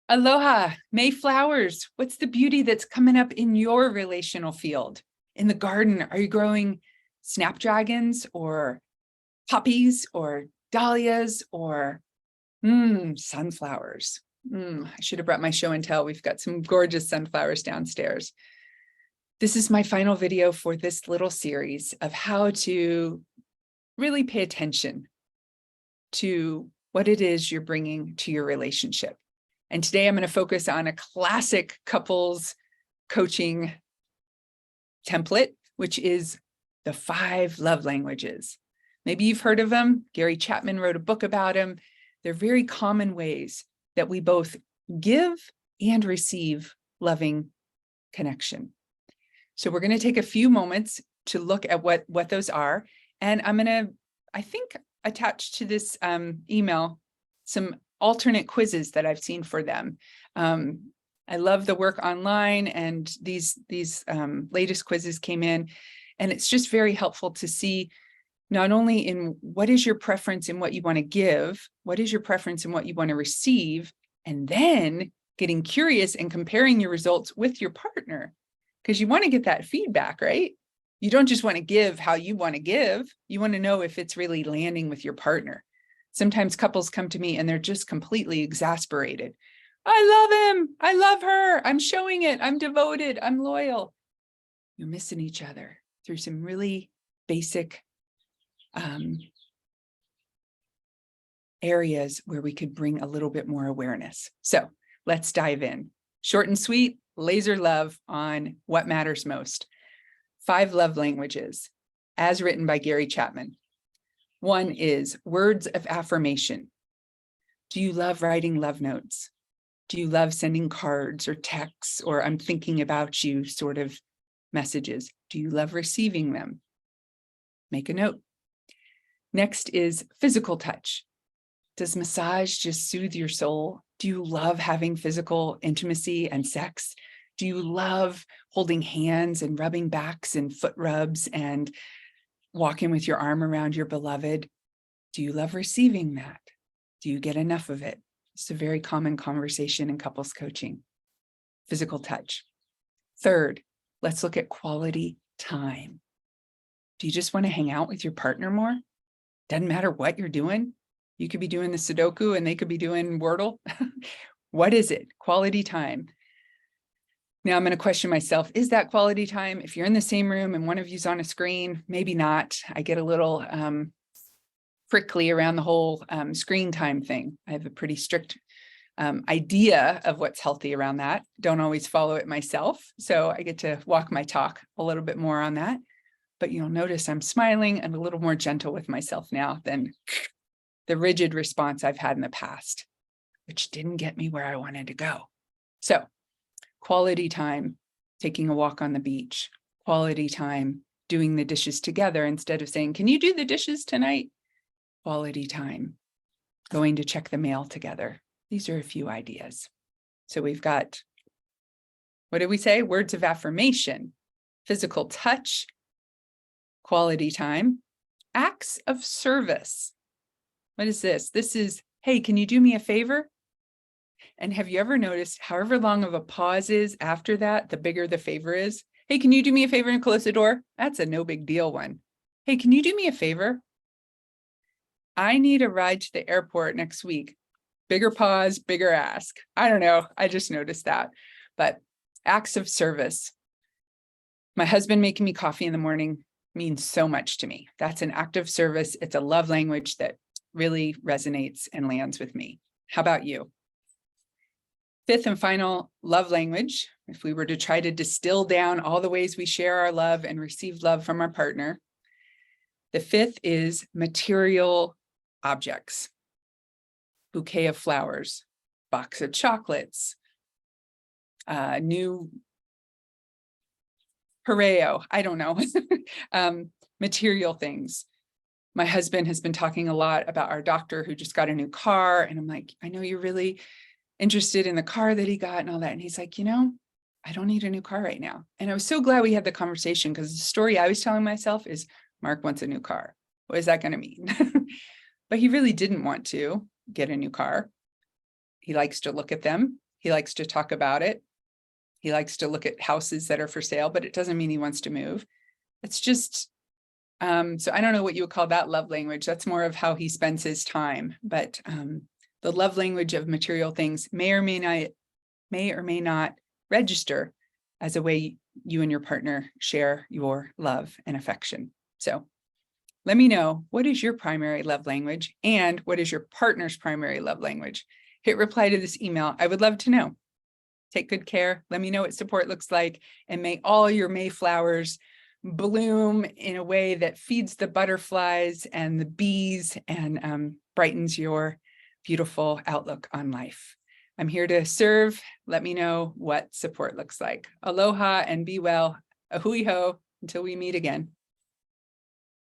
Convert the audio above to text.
Aloha, May flowers. What's the beauty that's coming up in your relational field? In the garden, are you growing snapdragons or poppies or dahlias or sunflowers? I should have brought my show and tell. We've got some gorgeous sunflowers downstairs. This is my final video for this little series of how to really pay attention to what it is you're bringing to your relationship. And today I'm going to focus on a classic couples coaching template, which is the 5 love languages. Maybe you've heard of them. Gary Chapman wrote a book about them. They're very common ways that we both give and receive loving connection. So we're going to take a few moments to look at what those are. And I'm going to, I think, attach to this email some alternate quizzes that I've seen for them. I love the work online, and these latest quizzes came in, and it's just very helpful to see not only in what is your preference in what you want to give, what is your preference in what you want to receive, and then getting curious and comparing your results with your partner, because you want to get that feedback, right? You don't just want to give how you want to give. You want to know if it's really landing with your partner. Sometimes couples come to me and they're just completely exasperated. I love him. I love her. I'm showing it. I'm devoted. I'm loyal. You're missing each other through some really basic areas where we could bring a little bit more awareness. So let's dive in. Short and sweet, laser love on what matters most. 5 love languages, as written by Gary Chapman. 1 is words of affirmation. Do you love writing love notes? Do you love sending cards or texts or I'm thinking about you sort of messages? Do you love receiving them? Make a note. Next is physical touch. Does massage just soothe your soul? Do you love having physical intimacy and sex? Do you love holding hands and rubbing backs and foot rubs and walking with your arm around your beloved? Do you love receiving that? Do you get enough of it? It's a very common conversation in couples coaching. Physical touch. 3rd, let's look at quality time. Do you just want to hang out with your partner more? Doesn't matter what you're doing. You could be doing the Sudoku and they could be doing Wordle. What is it? Quality time. Now I'm going to question myself, is that quality time? If you're in the same room and one of you's on a screen, maybe not. I get a little prickly around the whole screen time thing. I have a pretty strict idea of what's healthy around that. Don't always follow it myself. So I get to walk my talk a little bit more on that. But you'll notice I'm smiling and a little more gentle with myself now than the rigid response I've had in the past, which didn't get me where I wanted to go. So quality time, taking a walk on the beach, quality time, doing the dishes together instead of saying, can you do the dishes tonight? Quality time, going to check the mail together. These are a few ideas. So we've got, what did we say? Words of affirmation, physical touch, quality time, acts of service. What is this? This is, hey, can you do me a favor? And have you ever noticed however long of a pause is after that, the bigger the favor is? Hey, can you do me a favor and close the door? That's a no big deal one. Hey, can you do me a favor? I need a ride to the airport next week. Bigger pause, bigger ask. I don't know. I just noticed that. But acts of service. My husband making me coffee in the morning means so much to me. That's an act of service. It's a love language that really resonates and lands with me. How about you? 5th and final love language, if we were to try to distill down all the ways we share our love and receive love from our partner, the 5th is material objects. Bouquet of flowers, box of chocolates, new pareo, I don't know, material things. My husband has been talking a lot about our doctor who just got a new car. And I'm like, I know you're really interested in the car that he got and all that. And he's like, I don't need a new car right now. And I was so glad we had the conversation, because the story I was telling myself is Mark wants a new car. What is that going to mean? But he really didn't want to get a new car. He likes to look at them. He likes to talk about it. He likes to look at houses that are for sale, but it doesn't mean he wants to move. It's just, so I don't know what you would call that love language. That's more of how he spends his time. But the love language of material things may or may not register as a way you and your partner share your love and affection. So let me know, what is your primary love language and what is your partner's primary love language? Hit reply to this email. I would love to know. Take good care. Let me know what support looks like, and may all your Mayflowers bloom in a way that feeds the butterflies and the bees and brightens your beautiful outlook on life. I'm here to serve. Let me know what support looks like. Aloha and be well. A hui ho until we meet again.